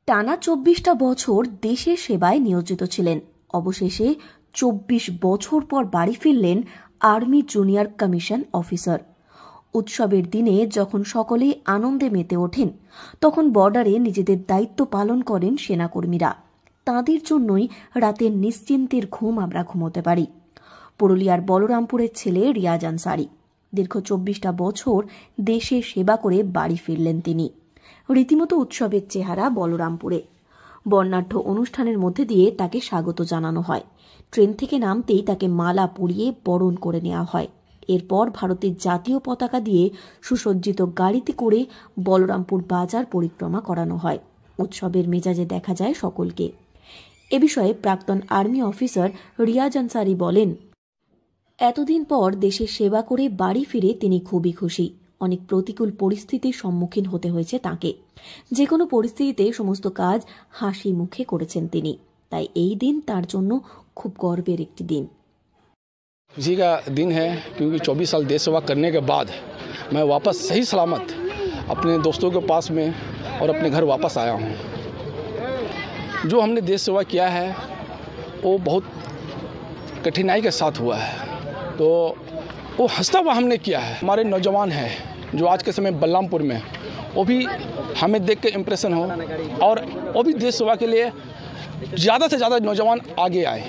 টানা 24টা বছর দেশের সেবায় নিয়োজিত ছিলেন। অবশেষে 24 বছর পর বাড়ি ফিরলেন আর্মি জুনিয়র কমিশন অফিসার। উৎসবের দিনে যখন সকলেই আনন্দে মেতে ওঠেন, তখন বর্ডারে নিজেদের দায়িত্ব পালন করেন সেনাকর্মীরা। তাঁদের জন্যই রাতের নিশ্চিন্তের ঘুম আমরা ঘুমোতে পারি। পুরুলিয়ার বলরামপুরের ছেলে রিয়াজ আনসারি দীর্ঘ 24টা বছর দেশের সেবা করে বাড়ি ফিরলেন তিনি। রীতিমতো উৎসবের চেহারা বলরামপুরে। বর্ণাঢ্য অনুষ্ঠানের মধ্যে দিয়ে তাকে স্বাগত জানানো হয়। ট্রেন থেকে নামতেই তাকে মালা পরিয়ে বরণ করে নেওয়া হয়। এরপর ভারতের জাতীয় পতাকা দিয়ে সুসজ্জিত গাড়িতে করে বলরামপুর বাজার পরিক্রমা করানো হয়। উৎসবের মেজাজে দেখা যায় সকলকে। এ বিষয়ে প্রাক্তন আর্মি অফিসার রিয়াজ আনসারি বলেন, এতদিন পর দেশের সেবা করে বাড়ি ফিরে তিনি খুবই খুশি। অনেক প্রতিকূল পরিস্থিতির সম্মুখীন হতে হয়েছে তাকে। যে কোনো পরিস্থিতিতে সমস্ত কাজ হাসি মুখে করেছেন তিনি। তাই এই দিন তার জন্য খুব গর্বের একটি দিন। खुशी का दिन है क्योंकि 24 साल देश सेवा करने के बाद मैं वापस सही सलामत अपने दोस्तों के पास में और अपने घर वापस आया हूँ। जो हमने देश सेवा किया है वो बहुत कठिनाई के साथ हुआ है, तो वो हंसता हुआ हमने किया है। हमारे नौजवान हैं जो आज के समय बलरामपुर में, वो भी हमें देख के इम्प्रेशन हो और वो भी देश सेवा के लिए ज़्यादा से ज़्यादा नौजवान आगे आए।